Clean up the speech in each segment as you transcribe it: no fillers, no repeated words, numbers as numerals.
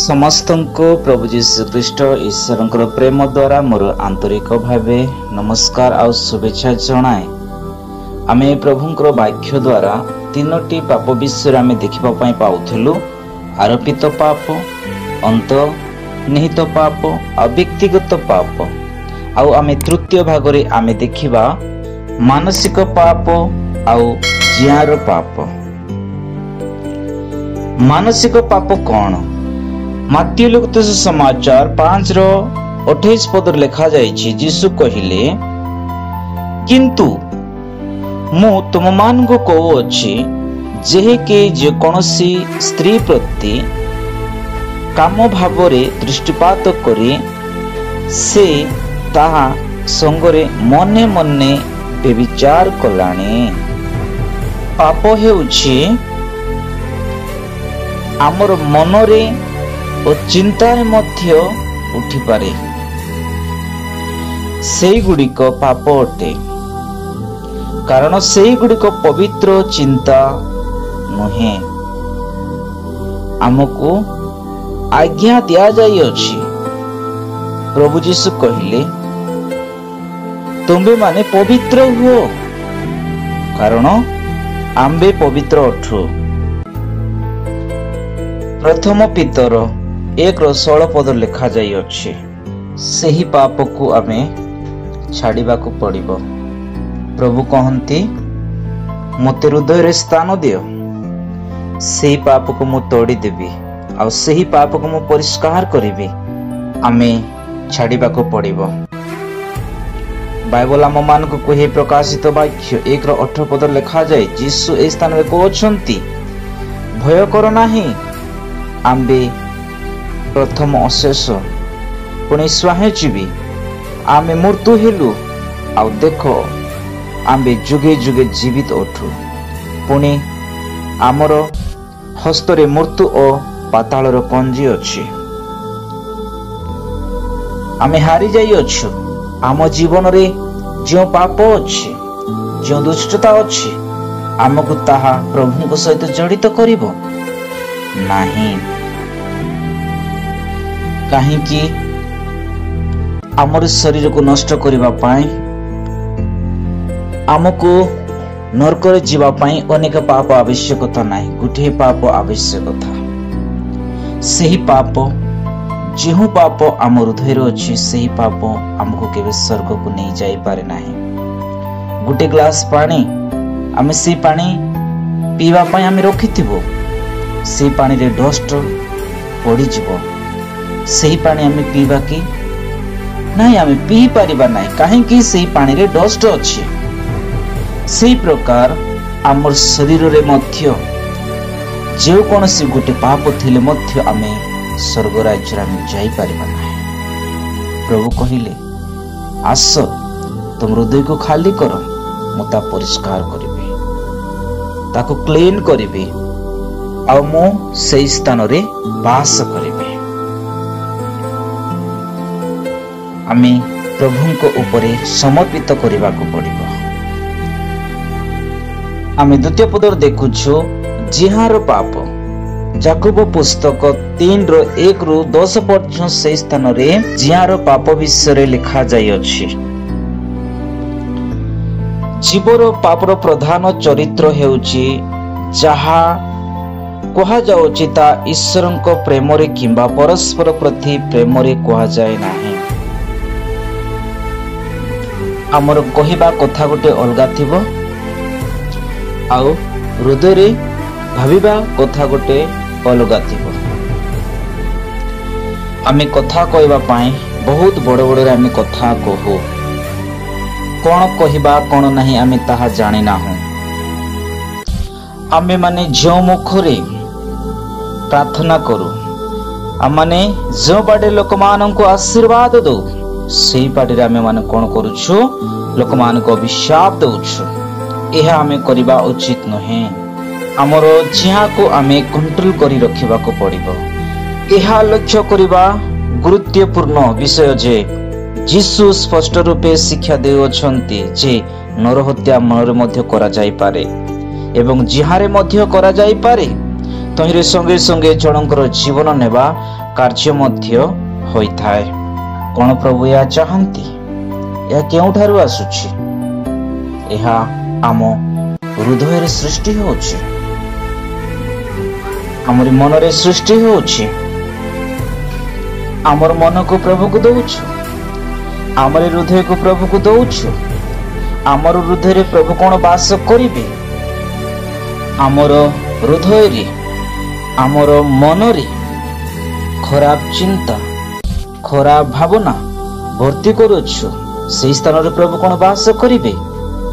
समस्त को प्रभु जीशु ख्रीष्ट ईश्वर प्रेम द्वारा मोर आंतरिक भावे नमस्कार आ शुभेच्छा जनाए। आम प्रभुंर वाक्य द्वारा तीनोटी पाप विषय आम देखा पाऊलु। आरोपित पाप, अंतर्निहित पाप और व्यक्तिगत पाप। आम तृतीय भाग में आम देखा मानसिक पाप आउ जियार पाप। मानसिक पाप कौन? मत्ती लिखित समाचार 5:28 पद लिखा जाइछि, यीशु कहिले, किंतु मु तुम मान को कहूछि जे कि जेकोसी स्त्री प्रति काम भावरे दृष्टिपात करे से ताहा संगरे मने मने व्यभिचार कलाणी। पाप हेउछि आमर मनरे और चिंतार मध्य उठी पारे, सेई गुड़िक पाप अटे। कारण सेई गुड़िक पवित्र चिंता नुहे। आमको आज्ञा दिया जाई अछि। प्रभु जीशु कहिले, तुम्बे माने पवित्र हुओ, कारण आम्बे पवित्र अठु। प्रथम पितर 1:16 पद लिखा जाई अछि, सेही पाप को आमे छाड़िबा को पड़िबो। प्रभु कहंती, मते हृदय रे स्थान दियो, सेही पाप को मु तोड़ी देबी आ सेही पाप को मु परिष्कार करिबी। आमे छाड़िबा को पड़िबो। बाइबल आम मान को कहे प्रकाशित वाक्य 1:18 पद लिखा जाए, यीशु ए स्थान रे कहउछंती, भय करो नाही, आम्बे प्रथम अशेष पुणी स्वाहे जीवी। आमे मृत्यु हेलु आउ देखो आम्बे जुगे जुगे जीवित उठु। पुणी आमर हस्तरे मृत्यु और पातालर कंजी अछि। आमे हारी जाई अछु। आम जीवन रे जो पाप अछि, जो दुष्टता अछि, आमको ताहा प्रभु सहित जड़ित करिबो नहीं। कहीं आमर शरीर को नष्ट करिबा पाई, आमको नरक रे जीवा पाई अनेक पाप आवश्यकता नहीं, गोटे पाप आवश्यकता। सही पाप जो पाप आम हृदय अच्छी, सही पाप आमको केवे स्वर्ग को नहीं जाई पारे नहीं। गोटे ग्लास पानी आम से पानी पीवा पाई आम रखिथिबो, से पानी रे डस्ट पड़ी जीवो, सही पानी आम पीवा कि नहीं, आम पी पारिबा नहीं, कहीं सही पानी रे डस्ट अच्छी। सही प्रकार आमर शरीर रे मध्य जो कौन सी गोटे पाप थिले मध्य आमे स्वर्ग राज्य आमे जाई पारिबा नहीं। प्रभु कहिले, आस तुम हृदय को खाली कर, मुता परिष्कार करिबे, ताको क्लीन करिबे आ मु से स्थान रे वास करिबे। आमे प्रभु को ऊपरे समर्पित करबा को पड़िबो। आमे द्वितीय पदर देखुछु जिहार पाप। याकूब पुस्तक 3:1-10 पर्यंत से स्थान रे जिहार पाप विषय लिखा जाई अछि। जीवर पापर प्रधान चरित्र हेउछि जहा कहा जाउछि ता ईश्वरଙ୍କ प्रेमरे किंबा परस्पर प्रति प्रेमरे कहा जाय नाही। आमर कहिबा कथा गोटे अलगा थिबो आउ हृदय रे भाविबा कथा गोटे अलगा थिबो। आमे कथा कहबा पाई बहुत बड़ बड़ आमे कथा कहू, कौन कहिबा कौन नहीं आमे ताहा जानि नाहु। आमे माने जो मुखरे प्रार्थना करू, आमाने जो बाडे लोक मान को आशीर्वाद दो, सेही बाडे आमे माने कौन करूछु, लोक मान को अभिशाप दउछु। यह आमे करिबा उचित नहे। आमर जिहा को आमे कंट्रोल करी रखिबा को पड़िबो। यह लक्ष्य करिबा गुरुत्वपूर्ण विषय जे यीशु स्पष्ट रूपे शिक्षा देउछंती जे नरहत्या मनरे मध्य करा जाई पारे एवं जिहारे मध्य करा जाई पारे। तहिरे संगे संगे जनकर जीवन नेबा କାର୍ଯ୍ୟ ମଧ୍ୟ ହୋଇଥାଏ। କଣ ପ୍ରଭୁ ଏହା ଚାହାନ୍ତି? ଏହା କେଉଁଠାରୁ ଆସୁଛି? ଏହା ଆମ ହୃଦୟରେ ସୃଷ୍ଟି ହେଉଛି, ଆମରି ମନରେ ସୃଷ୍ଟି ହେଉଛି। ଆମର ମନକୁ ପ୍ରଭୁକୁ ଦଉଛୁ, ଆମର ହୃଦୟକୁ ପ୍ରଭୁକୁ ଦଉଛୁ। ଆମର ହୃଦୟରେ ପ୍ରଭୁ କଣ ବାସ କରିବେ? ଆମର ହୃଦୟରେ, ଆମର ମନରେ ଖରାପ ଚିନ୍ତା, ଖରାପ ଭାବନା ଭର୍ତ୍ତି କରୁଛୁ, ସେହି ସ୍ଥାନରେ ପ୍ରଭୁ କଣ ବାସ କରିବେ?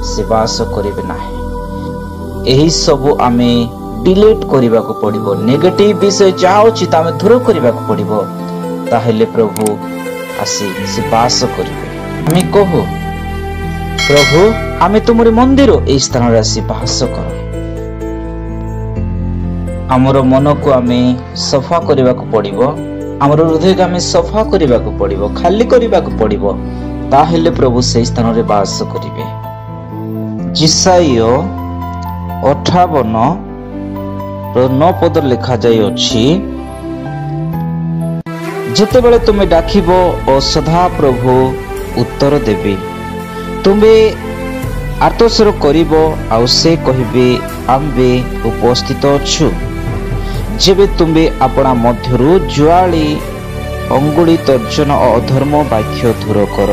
ସେ ବାସ କରିବେ ନାହିଁ। ଏହି ସବୁ ଆମେ ଡିଲିଟ୍ କରିବାକୁ ପଡିବ। ନେଗେଟିଭ ବିଷୟ ଯାହା ଅଛି ତା ଆମେ ଦୂର କରିବାକୁ ପଡିବ। ତାହେଲେ ପ୍ରଭୁ ଆସି ସେ ବାସ କରିବେ। ଆମେ କହୁ, ପ୍ରଭୁ ଆମେ ତୁମର ମନ୍ଦିର, ଏହି ସ୍ଥାନରେ ଆସି ବାସ କର। ଆମର ମନକୁ ଆମେ ସଫା କରିବାକୁ ପଡିବ, ଆମର ହୃଦୟକୁ ଆମେ ସଫା କରିବାକୁ ପଡିବ, ଖାଲି କରିବାକୁ ପଡିବ। ତାହେଲେ ପ୍ରଭୁ ସେହି ସ୍ଥାନରେ ବାସ କରିବେ। ଯେସାୟା 58:9 ଲେଖାଯାଇଅଛି, ଯେତେବେଳେ ତୁମେ ଡାକିବ ଓ ସଦାପ୍ରଭୁ ଉତ୍ତର ଦେବେ। ତୁମେ ଆର୍ତ୍ତସ୍ୱର କରିବ ଆଉ ସେ କହିବେ, ଆମ୍ଭେ ଉପସ୍ଥିତ ଅଛୁ। ଯେବେ ତୁମେ ଆପଣା ମଧ୍ୟରୁ ଜୁଆଳି, ଅଙ୍ଗୁଳି ତର୍ଜନ ଓ ଅଧର୍ମ ବାକ୍ୟ ଦୂର କର।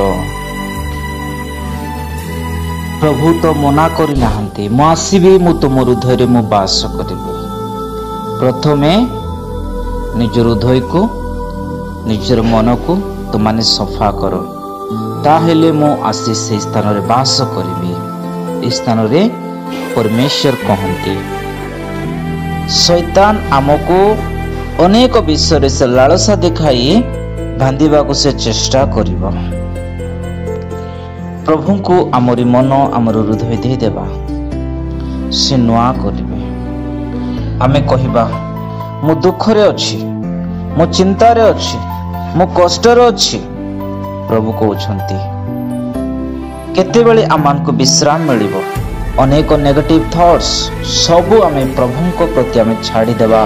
ପ୍ରଭୁ ତ ମନା କରିନାହାନ୍ତି, ମୁଁ ଆସିବି, ମୁଁ ତୁମ ହୃଦୟରେ ମୁଁ ବାସ କରିବି। ପ୍ରଥମେ ନିଜ ହୃଦୟକୁ, ନିଜର ମନକୁ ତୁମାନେ ସଫା କର, ତାହେଲେ ମୁଁ ଆସି ସେହି ସ୍ଥାନରେ ବାସ କରିବି। ଏ ସ୍ଥାନରେ ପରମେଶ୍ୱର କହନ୍ତି। ଶୈତାନ ଆମକୁ ଅନେକ ବିଷୟରେ ସେ ଲାଳସା ଦେଖାଇ ବାନ୍ଧିବାକୁ ସେ ଚେଷ୍ଟା କରିବ। ପ୍ରଭୁଙ୍କୁ ଆମରି ମନ, ଆମର ହୃଦୟ ଦେଇଦେବା, ସେ ନୂଆ କରିବେ। ଆମେ କହିବା, ମୁଁ ଦୁଃଖରେ ଅଛି, ମୁଁ ଚିନ୍ତାରେ ଅଛି, ମୁଁ କଷ୍ଟରେ ଅଛି। ପ୍ରଭୁ କହୁଛନ୍ତି, କେତେବେଳେ ଆମମାନଙ୍କୁ ବିଶ୍ରାମ ମିଳିବ? ଅନେକ ନେଗେଟିଭ ଥଟ୍ସ ସବୁ ଆମେ ପ୍ରଭୁଙ୍କ ପ୍ରତି ଆମେ ଛାଡ଼ିଦେବା।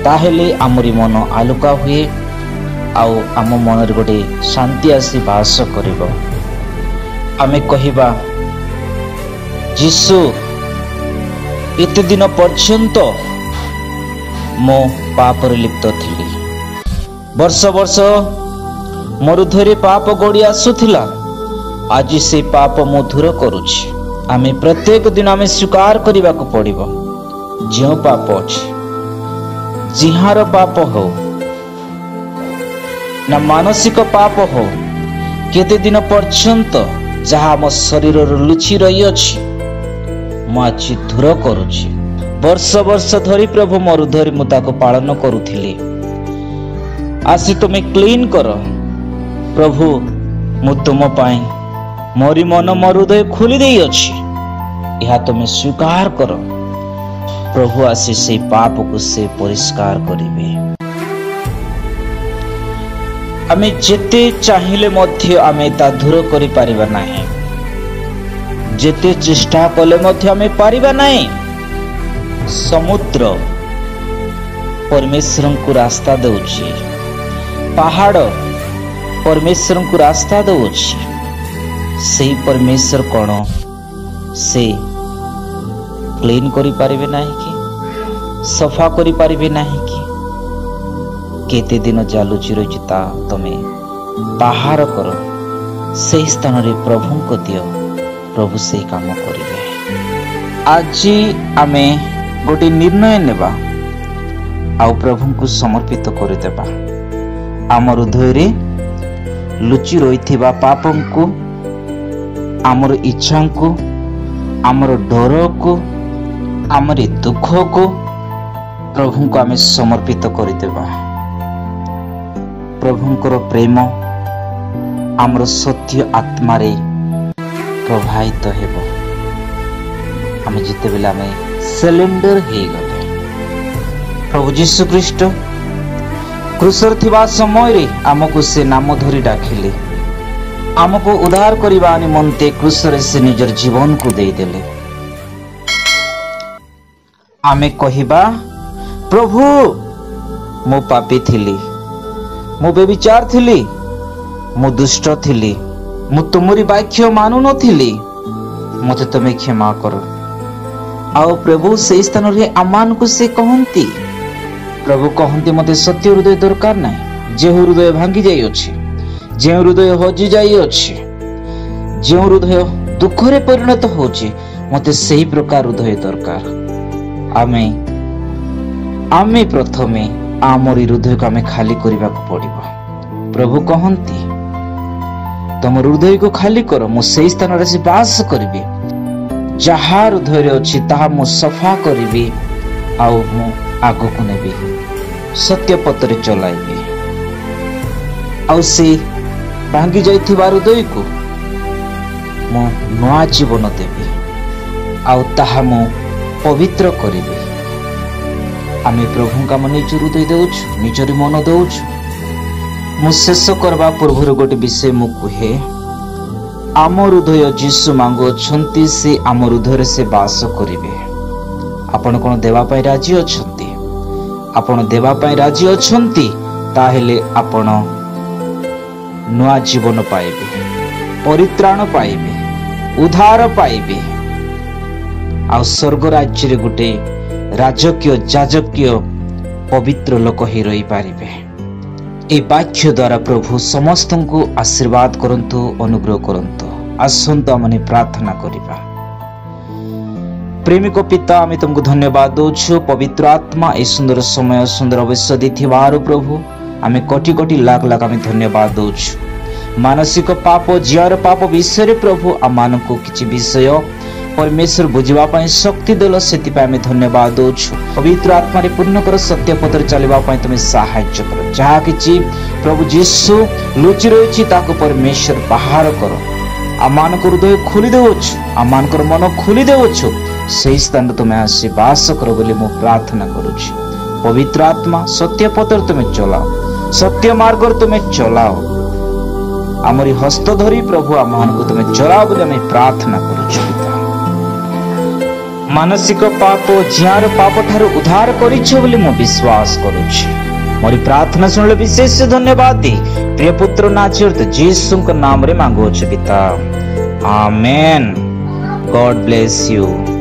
ତାହେଲେ ଆମରି ମନ ଆଲୁକା ହୁଏ, ଆଉ ଆମ ମନରେ ଗୋଟେ ଶାନ୍ତି ଆସି ବାସ କରିବ। ଆମେ କହିବା, ଯୀଶୁ ଏତେ ଦିନ ପର୍ଯ୍ୟନ୍ତ ମୁଁ ପାପରେ ଲିପ୍ତ ଥିଲି, ବର୍ଷ ବର୍ଷ ମୋ ହୃଦୟରେ ପାପ ଗଡ଼ି ଆସୁଥିଲା, ଆଜି ସେ ପାପ ମୁଁ ଦୂର କରୁଛି। ଆମେ ପ୍ରତ୍ୟେକ ଦିନ ଆମେ ସ୍ୱୀକାର କରିବାକୁ ପଡ଼ିବ, ଯେଉଁ ପାପ ଅଛି, ଜିହାର ପାପ ହଉ ନା ମାନସିକ ପାପ ହଉ, କେତେ ଦିନ ପର୍ଯ୍ୟନ୍ତ ଯାହା ଆମ ଶରୀରରେ ଲୁଚି ରହିଅଛି ମୁଁ ଆଜି ଦୂର କରୁଛି। ବର୍ଷ ବର୍ଷ ଧରି ପ୍ରଭୁ ମୋ ହୃଦୟରେ ମୁଁ ତାକୁ ପାଳନ କରୁଥିଲି। ଆସି ତୁମେ କ୍ଲିନ୍ କର। ପ୍ରଭୁ ମୁଁ ତୁମ ପାଇଁ ମୋରି ମନ, ମୋ ହୃଦୟ ଖୋଲି ଦେଇଅଛି, ଏହା ତୁମେ ସ୍ୱୀକାର କର। ପ୍ରଭୁ ଆସି ସେଇ ପାପକୁ ସେ ପରିଷ୍କାର କରିବେ। ଆମେ ଯେତେ ଚାହିଁଲେ ମଧ୍ୟ ଆମେ ତା ଦୂର କରିପାରିବା ନାହିଁ, ଯେତେ ଚେଷ୍ଟା କଲେ ମଧ୍ୟ ଆମେ ପାରିବା ନାହିଁ। ସମୁଦ୍ର ପରମେଶ୍ୱରଙ୍କୁ ରାସ୍ତା ଦେଉଛି, ପାହାଡ଼ ପରମେଶ୍ୱରଙ୍କୁ ରାସ୍ତା ଦେଉଛି। ସେଇ ପରମେଶ୍ୱର କଣ ସେ କ୍ଲିନ୍ କରିପାରିବେ ନାହିଁ କି? ସଫା କରିପାରିବେ ନାହିଁ କି? କେତେ ଦିନ ଚାଲୁଛି ରହିଛି ତା ତମେ ବାହାର କର, ସେହି ସ୍ଥାନରେ ପ୍ରଭୁଙ୍କ ଦିଅ, ପ୍ରଭୁ ସେହି କାମ କରିବେ। ଆଜି ଆମେ ଗୋଟେ ନିର୍ଣ୍ଣୟ ନେବା ଆଉ ପ୍ରଭୁଙ୍କୁ ସମର୍ପିତ କରିଦେବା। ଆମ ହୃଦୟରେ ଲୁଚି ରହିଥିବା ପାପଙ୍କୁ, ଆମର ଇଚ୍ଛାଙ୍କୁ, ଆମର ଡରକୁ, ଆମର ଦୁଃଖକୁ ପ୍ରଭୁଙ୍କୁ ଆମେ ସମର୍ପିତ କରିଦେବା। ପ୍ରଭୁଙ୍କର ପ୍ରେମ ଆମର ସତ୍ୟ ଆତ୍ମାରେ ପ୍ରବାହିତ ହେବ। ଆମେ ଯେତେବେଳେ ଆମେ ସିଲିଣ୍ଡର ହେଇଗଲେ, ପ୍ରଭୁ ଯୀଶୁ ଖ୍ରୀଷ୍ଟ କ୍ରୁଶରେ ଥିବା ସମୟରେ ଆମକୁ ସେ ନାମ ଧରି ଡାକିଲେ, ଆମକୁ ଉଦ୍ଧାର କରିବା ନିମନ୍ତେ କ୍ରୁଶରେ ସେ ନିଜର ଜୀବନକୁ ଦେଇଦେଲେ। ଆମେ କହିବା, ପ୍ରଭୁ ମୁଁ ପାପୀ ଥିଲି, मु बेविचार थिली, मु दुष्ट थिली, मु तुमरी वाक्य मानु नथिली, मते तमे क्षमा करो। आओ प्रभु से स्थान रे आमान को से कहंती, प्रभु कहंती मते सत्य हृदय दरकार नाही। जे हृदय भांगी जाई अछि, जे हृदय हजि जाई अछि, जे हृदय दुख रे परिणत होछि, मते सही प्रकार हृदय दरकार। आमे प्रथमे आमर हृदय को आमे खाली करबा को पड़िबो। प्रभु कहंती तुम हृदय को खाली करो, मु सही स्थान रे से वास करबी। जहा हृदय रे अछि ताहा मु सफा करबी, आउ मु आगो को नेबी, सत्य पथरे चलाइबी। आउ से भांगी जाइथिबा हृदय को मु नया जीवन देबी, आउ ताहा मु पवित्र करिबी। आमे प्रभु का मन निज हृदय देउछु, निजर मन देउछु। मु शेष करबा पूर्व गोटे विषय मु कहे, आम हृदय जीशु मांगु अछंती, से आम हृदय से वास करिवे। आपण कोन देवा पय राजी अछंती? आपण देवा पय राजी अछंती, ताहेले आपण नया जीवन पाइबे, परित्राण पाइबे, उद्धार पाइबे, आ स्वर्ग राज्य रे गोटे राजकीय जाजकीय पवित्र लोक ही रही पारिबे। ए वाक्य द्वारा प्रभु समस्त को आशीर्वाद करंतु, अनुग्रह करंतु। आसंतु आमने प्रार्थना करिबा। प्रेमिक पिता, आमे तुमको धन्यवाद दउछु। पवित्र आत्मा ए सुंदर समय सुंदर अवश्य दिथिबारु प्रभु आमे कोटि कोटि लाख लाख आमे धन्यवाद दउछु। मानसिक पाप, जियार पाप विषय प्रभु आमान को किछि विषय परमेश्वर बुझिबा पई शक्ति देलो, सेति पई आमे धन्यवाद दउछु। पवित्र आत्मा रे पूर्ण कर, सत्य पत्र चलिबा पई तुमे सहायता करो। जहा किछि प्रभु यीशु लुचि रहिछि ताको परमेश्वर बाहर करो। आमान को हृदय खोली देउछु, आमान को मन खोली देउछु, सेही स्थान तुमे आसी वास करो बोली मु प्रार्थना करूछि। पवित्र आत्मा सत्य पत्र तुमे चलाओ, सत्य मार्ग तुमे चलाओ। आमरी हस्त धरी प्रभु आमान को तुमे चलाओ बोली आमे प्रार्थना करूछु। मानसिक पाप, जियार पाप ठारू उद्धार करिछ बोली मु विश्वास करूछि। मोरी प्रार्थना सुनले विशेष धन्यवाद दी। प्रिय पुत्र नाचरत यीशु के नाम रे मांगो छ पिता, आमेन। God bless you.